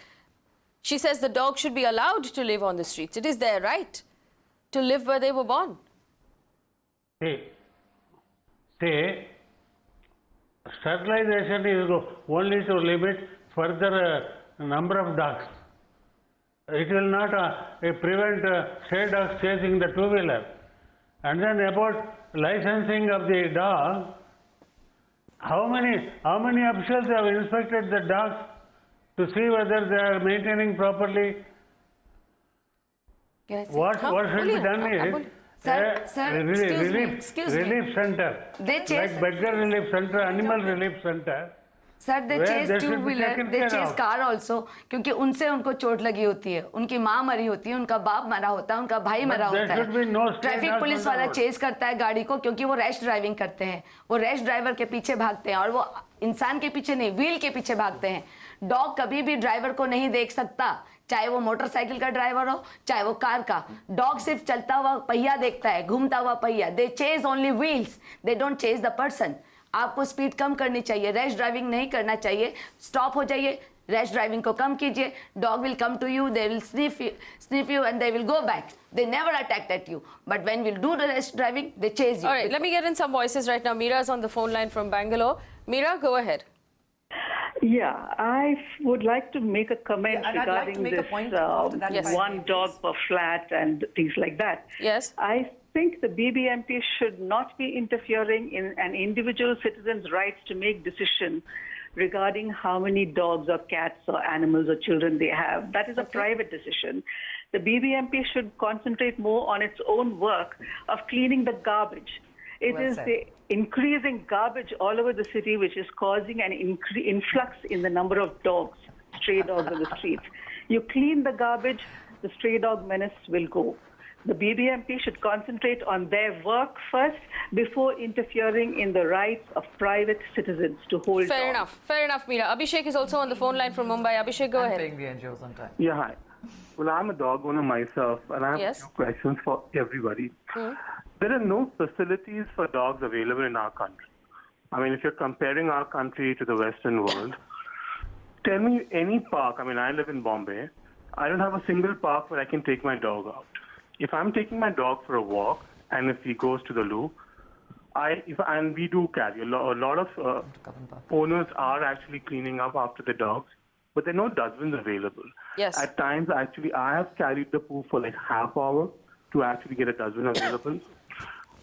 She says the dog should be allowed to live on the streets. It is their right to live where they were born. Say, sterilization is only to limit further number of dogs. It will not prevent stray dogs chasing the two-wheeler. And then about licensing of the dog, how many officials have inspected the dogs to see whether they are maintaining properly. What should be done is relief center, like beggar relief center, animal relief center. Sir, they chase two-wheeler, they chase car also, क्योंकि उनसे उनको चोट लगी होती है, उनकी माँ मरी होती है, उनका बाप मरा होता है, उनका भाई मरा होता है। ट्रैफिक पुलिस वाला चेस करता है गाड़ी को, क्योंकि वो रैश ड्राइविंग करते हैं, वो रैश ड्राइवर के पीछे भागते हैं, और वो इंसान के पीछे नहीं, व्हील के पीछे भागते हैं। डॉग कभी भी ड्राइवर को नहीं देख सकता, चाहे वो मोटरसाइकिल का ड्राइवर हो, चाहे वो कार का। डॉग सिर्फ चलता हुआ पहिया देखता है, घूमता हुआ पहिया। They chase only wheels, they don't chase the person. आपको स्पीड कम करनी चाहिए, रैश ड्राइविंग नहीं करना चाहिए। स्टॉप हो जाइए, रैश ड्राइविंग को कम कीजिए। Dog will come to you, they will sniff you and they will go back. They never attacked at you, but when we'll do the rash driving, they chase you. All right, let me get in some voices right now. Meera is on the phone line from Bangalore. Meera, go ahead. Yeah, I would like to make a comment regarding this one dog per flat and things like that. Yes. I think the BBMP should not be interfering in an individual citizen's rights to make decisions regarding how many dogs or cats or animals or children they have. That is a private decision. The BBMP should concentrate more on its own work of cleaning the garbage. It is the increasing garbage all over the city which is causing an influx in the number of dogs, stray dogs on the streets. You clean the garbage, the stray dog menace will go. The BBMP should concentrate on their work first before interfering in the rights of private citizens to hold Fair enough, Meera. Abhishek is also on the phone line from Mumbai. Abhishek, go ahead. Paying the NGOs on time. Yeah, hi. Well, I'm a dog owner myself, and I have a few questions for everybody. There are no facilities for dogs available in our country. I mean, if you're comparing our country to the Western world, tell me any park. I mean, I live in Bombay. I don't have a single park where I can take my dog out. If I'm taking my dog for a walk, and if he goes to the loo, and we do carry a lot of owners are actually cleaning up after the dogs, but there are no dustbins available. Yes. At times, actually, I have carried the poo for like half hour to actually get a dustbin available.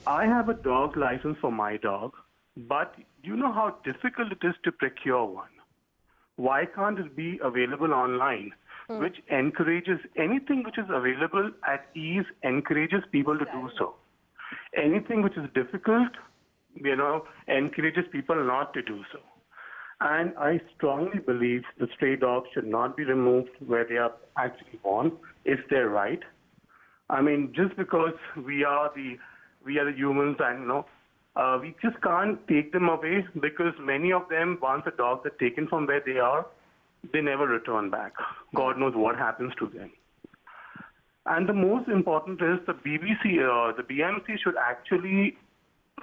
I have a dog license for my dog, but you know how difficult it is to procure one. Why can't it be available online? Which encourages anything which is available at ease, encourages people to do so. Anything which is difficult, encourages people not to do so. And I strongly believe the stray dogs should not be removed where they are actually born, if they're right. I mean, just because we are the humans, and we just can't take them away, because many of them, once the dogs are taken from where they are, they never return back. God knows what happens to them. And the most important is the BMC should actually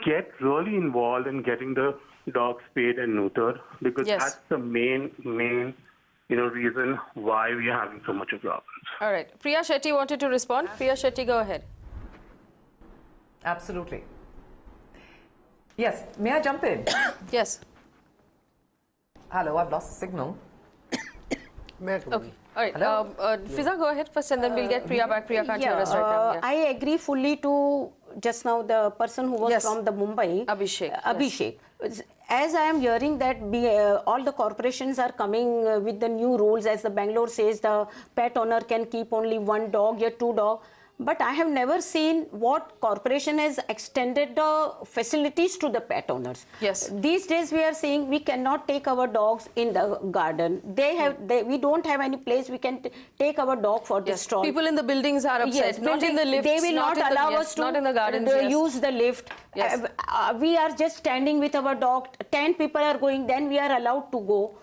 get really involved in getting the dogs spayed and neutered, because that's the main reason why we are having so much of problems. All right. Priya Shetty wanted to respond. Priya Shetty, go ahead. Absolutely. Yes. May I jump in? Yes. Hello, I've lost signal. Okay. All right. Fiza, go ahead first, and then we'll get Priya back. Priya can't hear us right now. Yeah. I agree fully to just now the person who was from the Mumbai. Abhishek. As I am hearing that all the corporations are coming with the new rules, as the Bangalore says, the pet owner can keep only one dog or two dogs. But I have never seen what corporation has extended the facilities to the pet owners. Yes. These days we are saying we cannot take our dogs in the garden. We don't have any place we can take our dog for the stroll. People in the buildings are upset. Yes, not in the lifts. They will not allow us to not in the gardens, use the lift. Yes. We are just standing with our dog. 10 people are going, then we are allowed to go.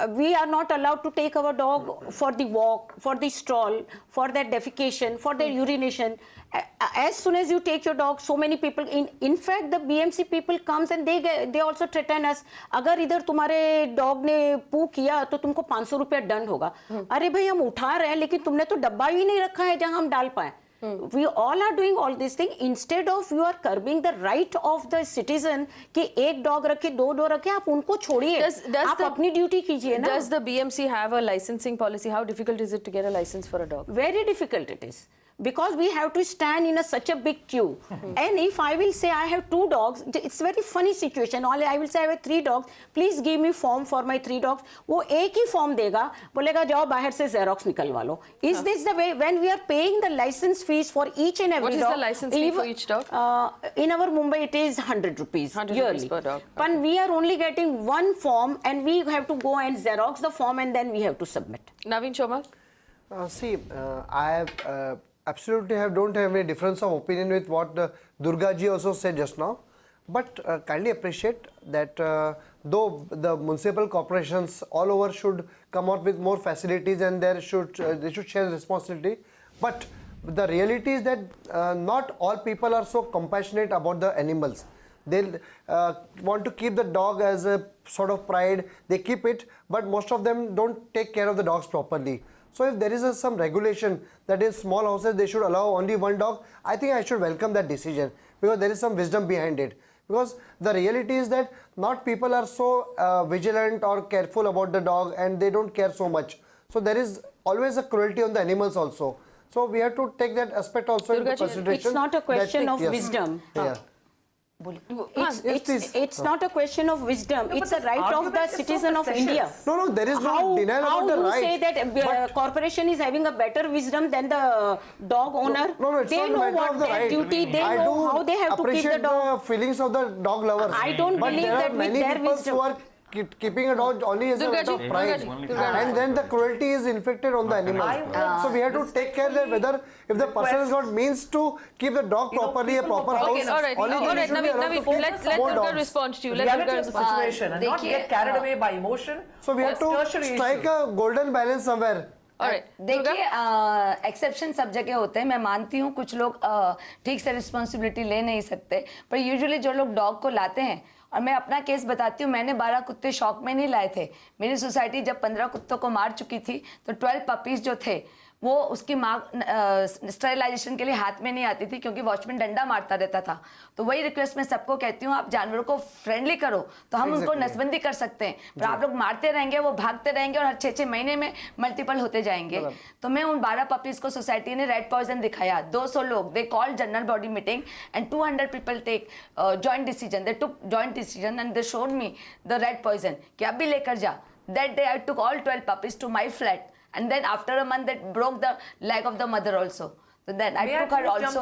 We are not allowed to take our dog for the walk, for the stroll, for their defecation, for their urination. As soon as you take your dog, so many people, in fact, the BMC people comes and they also threaten us. अगर इधर तुम्हारे dog ने poo किया तो तुमको 500 रुपया दंड होगा. अरे भाई हम उठा रहे हैं, लेकिन तुमने तो डब्बा ही नहीं रखा है जहाँ हम डाल पाए. We all are doing all these things. Instead of you are curbing the right of the citizen कि एक dog रखे, दो dog रखे, आप उनको छोड़िए. आप अपनी duty कीजिए ना. Does the BMC have a licensing policy? How difficult is it to get a license for a dog? Very difficult it is. because we have to stand in such a big queue. And if I will say I have 2 dogs, it's very funny situation. All I will say I have 3 dogs, please give me form for my 3 dogs. वो एक ही form देगा, बोलेगा जाओ बाहर से Xerox निकलवा लो. Is this the way when we are paying the license fees for each and every dog? What is the license fee for each dog? In our Mumbai it is 100 rupees 100 yearly. rupees per dog. But we are only getting 1 form and we have to go and Xerox the form and then we have to submit. Naveen Chomal? See, I absolutely don't have any difference of opinion with what Durga ji also said just now. But kindly appreciate that though the municipal corporations all over should come out with more facilities and they should share responsibility. But the reality is that not all people are so compassionate about the animals. They want to keep the dog as a sort of pride. They keep it, but most of them don't take care of the dogs properly. So if there is some regulation that in small houses they should allow only 1 dog, I think I should welcome that decision because there is some wisdom behind it. Because the reality is that not people are so vigilant or careful about the dog and they don't care so much. So there is always a cruelty on the animals also. So we have to take that aspect also into consideration. It's not a question of wisdom. Yeah. It's not a question of wisdom. No, it's a right of the citizen of India. No, there is no denial about the right. How you say that corporation is having a better wisdom than the dog owner? No, it's they not know matter what of the their right. duty. They know how they have to keep the dog. I appreciate the feelings of the dog lovers. I don't believe that with their wisdom. Who are keeping a dog only as a matter of pride, and then the cruelty is inflicted on the animals. So we have to take care that whether if the person has got means to keep the dog properly, a proper house. Okay, all right, Naveen, let Durga respond to you. Let Durga respond. Situation and not get carried away by emotion. So we have to strike a golden balance somewhere. देखिए exception सब जगह होते हैं. मैं मानती हूँ कुछ लोग ठीक से रिस्पॉन्सिबिलिटी ले नहीं सकते, पर यूजुअली जो लोग डॉग को लाते हैं, और मैं अपना केस बताती हूँ, मैंने 12 कुत्ते शौक में नहीं लाए थे. मेरी सोसाइटी जब 15 कुत्तों को मार चुकी थी तो 12 पपीज जो थे वो उसकी माँ स्टेरिलाइजेशन के लिए हाथ में नहीं आती थी क्योंकि वॉचमैन डंडा मारता रहता था. तो वही रिक्वेस्ट मैं सबको कहती हूँ, आप जानवरों को फ्रेंडली करो तो हम उनको नसबंदी कर सकते हैं, पर आप लोग मारते रहेंगे, वो भागते रहेंगे और हर 6-6 महीने में मल्टीपल होते जाएंगे. तो मैं उन 12 पपीज को सोसाइटी ने रेड पॉइजन दिखाया. 200 लोग they call general body meeting and 200 people take joint decision. They took joint decision and they showed me the red poison कि अब भी लेकर जा. That day I took all 12 puppies to my flat. And then after a month, that broke the leg of the mother also. So then I took her also.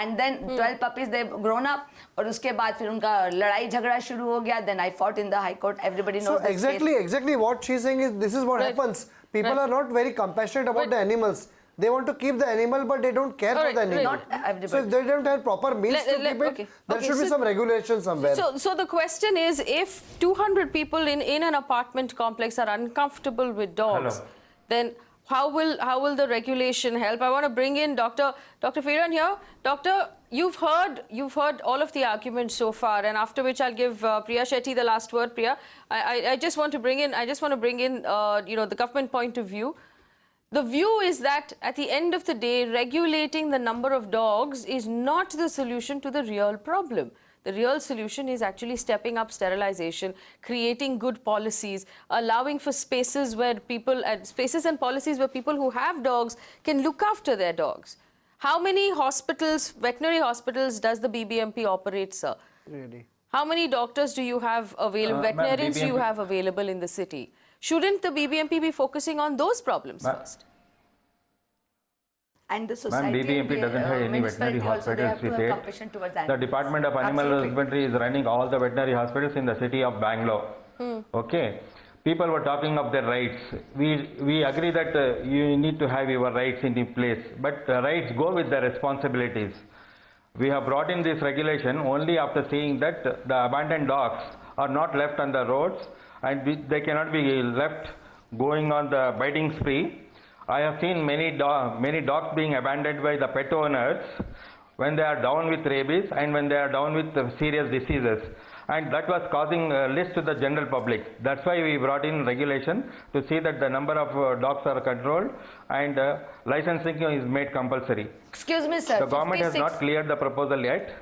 And then 12 puppies, they've grown up. और उसके बाद फिर उनका लड़ाई झगड़ा शुरू हो गया. Then I fought in the High Court. Everybody knows this case. So exactly what she's saying is this is what happens. People are not very compassionate about the animals. They want to keep the animal, but they don't care for the animal. So if they don't have proper means to keep it, there should be some regulation somewhere. So the question is, if 200 people in an apartment complex are uncomfortable with dogs, then how will the regulation help? I want to bring in Dr. Piran here. Doctor, you've heard all of the arguments so far, and after which I'll give Priya Shetty the last word. Priya, I just want to bring in the government point of view. The view is that at the end of the day, regulating the number of dogs is not the solution to the real problem. The real solution is actually stepping up sterilization, creating good policies, allowing for spaces and policies where people who have dogs can look after their dogs. How many hospitals, veterinary hospitals, does the BBMP operate, sir? Really? How many doctors do you have available, veterinarians do you have available in the city? Shouldn't the BBMP be focusing on those problems first? And the society, BBMP doesn't have any veterinary hospitals with it. The Department of Animal Husbandry is running all the veterinary hospitals in the city of Bangalore. Okay. People were talking of their rights. We agree that you need to have your rights in place, but the rights go with the responsibilities. We have brought in this regulation only after seeing that the abandoned dogs are not left on the roads and they cannot be left going on the biting spree. I have seen many dogs being abandoned by the pet owners when they are down with rabies and when they are down with serious diseases, and that was causing list to the general public. That's why we brought in regulation to see that the number of dogs are controlled and licensing is made compulsory. Excuse me, sir. The government has not cleared the proposal yet.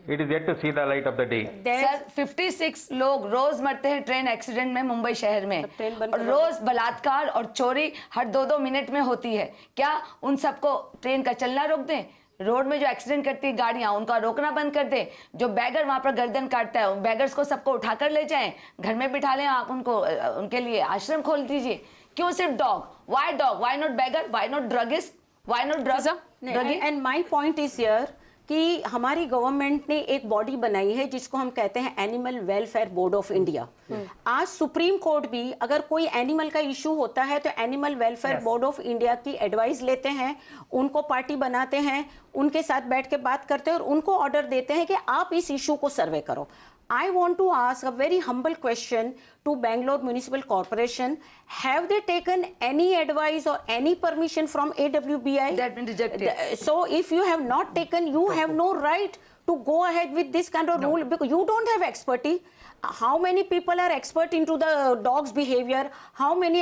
it is yet to see the light of the day. Sir 56 लोग रोज मरते हैं train accident में मुंबई शहर में, और रोज बलात्कार और चोरी हर 2-2 मिनट में होती है। क्या उन सबको ट्रेन का चलना रोक दें? रोड में जो एक्सीडेंट करती है गाड़ियां, उनका रोकना बंद कर दें। जो बैगर वहां पर गर्दन काटता है, बैगर्स को सबको उठाकर ले जाएं, घर में बिठा लें, आप उनको उनके लिए आश्रम खोल दीजिए। क्यों सिर्फ dog? Why not beggar? Why not druggist? Why not drug? And my point is here कि हमारी गवर्नमेंट ने एक बॉडी बनाई है जिसको हम कहते हैं animal welfare board of India. आज सुप्रीम कोर्ट भी अगर कोई एनिमल का इशू होता है तो animal welfare board of India की एडवाइस लेते हैं, उनको पार्टी बनाते हैं, उनके साथ बैठ के बात करते हैं और उनको ऑर्डर देते हैं कि आप इस इशू को सर्वे करो। I want to ask a very humble question to Bangalore Municipal Corporation. Have they taken any advice or any permission from AWBI? That has been rejected. So if you have not taken, you have no right to go ahead with this kind of rule because you don't have expertise. How many people are expert into the dog's behavior? How many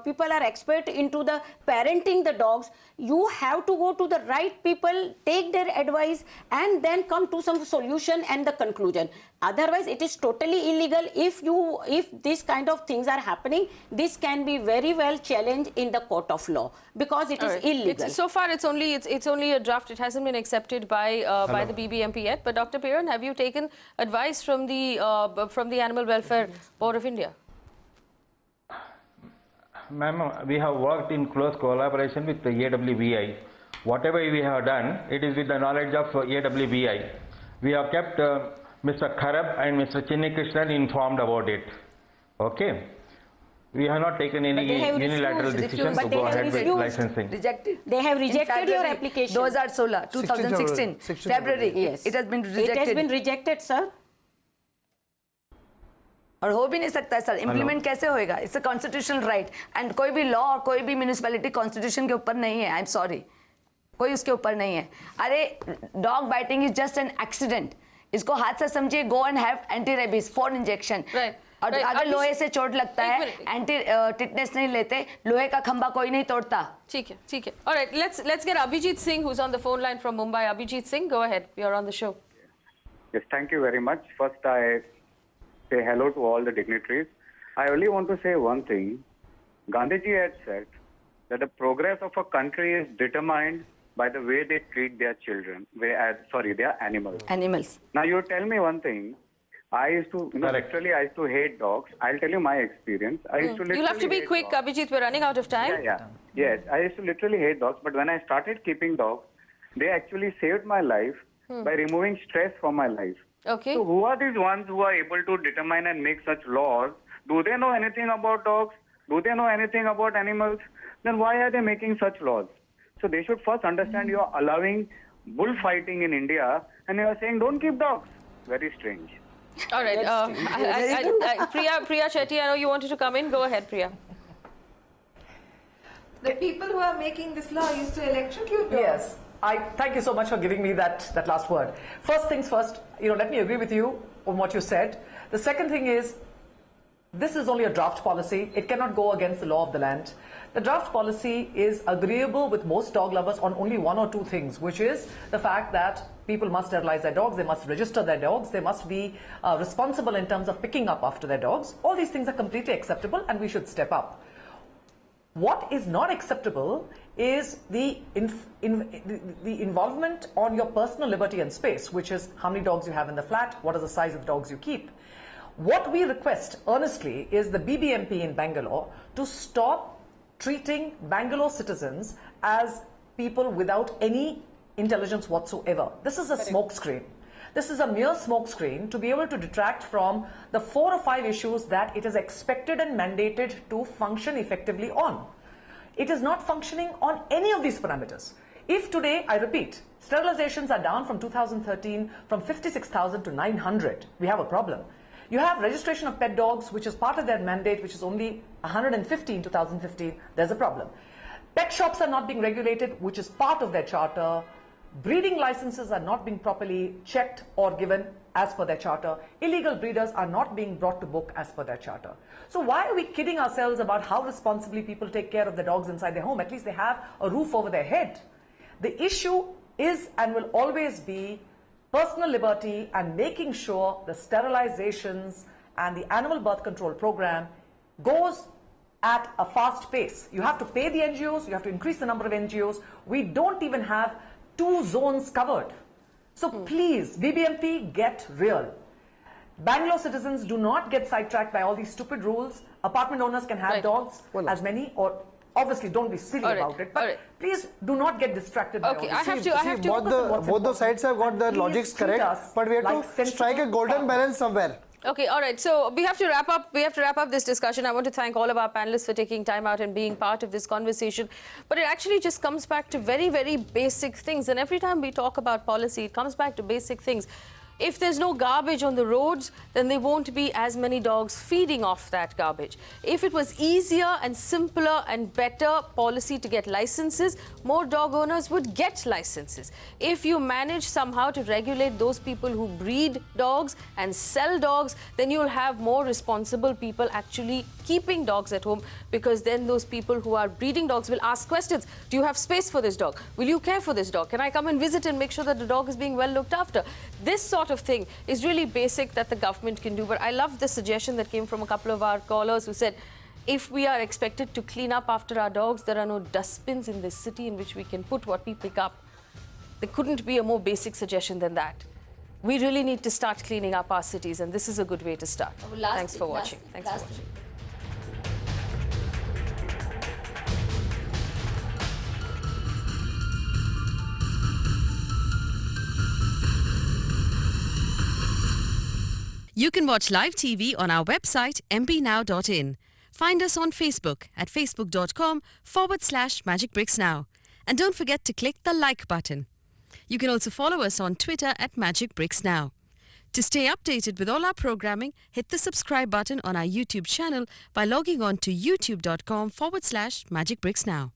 people are expert into the parenting the dogs? You have to go to the right people, take their advice, and then come to some solution and the conclusion. Otherwise, it is totally illegal. If this kind of things are happening, this can be very well challenged in the court of law because it is illegal. So far, it's only a draft. It hasn't been accepted by the BBMP yet. But Dr. Piran, have you taken advice from the Animal Welfare Board of India? Ma'am, we have worked in close collaboration with the AWBI. Whatever we have done, it is with the knowledge of AWBI. We have kept Mr. Kharab and Mr. Chinni Krishnan informed about it. Okay? We have not taken any unilateral decision to go ahead with licensing. Rejected. They have rejected your application. 2016, February. Yes. It has been rejected. It has been rejected, sir. और हो भी नहीं सकता है sir, implement कैसे होएगा? It's a constitutional right and कोई भी लॉ और कोई भी म्यूनिसिपैलिटी कॉन्स्टिट्यूशन के ऊपर नहीं है। आई एम सॉरी, कोई उसके ऊपर नहीं है। अरे dog biting is just an accident, इसको हाथ से समझिए। Go and have anti rabies 4 injection. और अगर लोहे से चोट लगता है, एंटी टिटनेस नहीं लेते, लोहे का खंबा कोई नहीं तोड़ता। ठीक है, ठीक है। Alright, let's get Abhijit Singh who's on the phone line from Mumbai. Abhijit Singh, go ahead. You're on the show. Yes, thank you very much. First, I say hello to all the dignitaries. I only want to say one thing. Gandhiji had said that the progress of a country is determined by the way they treat their children, their animals. Animals. Now, you tell me one thing. I used to, literally, I used to hate dogs. I'll tell you my experience. I used to literally You'll have to be quick, dogs. Abhijit, we're running out of time. Yes, I used to literally hate dogs, but when I started keeping dogs, they actually saved my life by removing stress from my life. Okay. So who are these ones who are able to determine and make such laws? Do they know anything about dogs? Do they know anything about animals? Then why are they making such laws? So they should first understand you are allowing bullfighting in India and you are saying don't keep dogs. Very strange. All right. Priya Chetty, I know you wanted to come in. Go ahead, Priya. The people who are making this law used to electrocute dogs. Yes. I thank you so much for giving me that last word. First things first, let me agree with you on what you said. The second thing is, this is only a draft policy. It cannot go against the law of the land. The draft policy is agreeable with most dog lovers on only one or two things, which is the fact that people must sterilize their dogs, they must register their dogs, they must be responsible in terms of picking up after their dogs. All these things are completely acceptable and we should step up. What is not acceptable is the involvement on your personal liberty and space, which is how many dogs you have in the flat, what is the size of the dogs you keep. What we request earnestly is the BBMP in Bangalore to stop treating Bangalore citizens as people without any intelligence whatsoever. This is a smokescreen. This is a mere smokescreen to be able to detract from the 4 or 5 issues that it is expected and mandated to function effectively on. It is not functioning on any of these parameters. If today, I repeat, sterilizations are down from 2013 from 56,000 to 900, we have a problem. You have registration of pet dogs, which is part of their mandate, which is only 150 in 2015, there's a problem. Pet shops are not being regulated, which is part of their charter. Breeding licenses are not being properly checked or given as per their charter. Illegal breeders are not being brought to book as per their charter. So why are we kidding ourselves about how responsibly people take care of the dogs inside their home? At least they have a roof over their head. The issue is and will always be personal liberty and making sure the sterilizations and the animal birth control program goes at a fast pace. You have to pay the NGOs, you have to increase the number of NGOs. We don't even have 2 zones covered. So please, BBMP, get real. Bangalore citizens do not get sidetracked by all these stupid rules. Apartment owners can have dogs, as many, or obviously don't be silly about it. But please do not get distracted by all this. I have to both the sides have got their logics correct, but we have to strike a golden balance somewhere. Okay, all right. So we have to wrap up. We have to wrap up this discussion. I want to thank all of our panelists for taking time out and being part of this conversation. But it actually just comes back to very, very basic things. And every time we talk about policy, it comes back to basic things. If there's no garbage on the roads, then there won't be as many dogs feeding off that garbage. If it was easier and simpler and better policy to get licenses, more dog owners would get licenses. If you manage somehow to regulate those people who breed dogs and sell dogs, then you'll have more responsible people actually keeping dogs at home, because then those people who are breeding dogs will ask questions. Do you have space for this dog? Will you care for this dog? Can I come and visit and make sure that the dog is being well looked after? This sort of thing is really basic that the government can do. But I love the suggestion that came from a couple of our callers who said, if we are expected to clean up after our dogs, there are no dustbins in this city in which we can put what we pick up. There couldn't be a more basic suggestion than that. We really need to start cleaning up our cities, and this is a good way to start. Thanks for watching. Thanks for watching. You can watch live TV on our website mpnow.in. Find us on Facebook at facebook.com/Magicbricks Now. And don't forget to click the like button. You can also follow us on Twitter at Magicbricks Now. To stay updated with all our programming, hit the subscribe button on our YouTube channel by logging on to youtube.com/Magicbricks Now.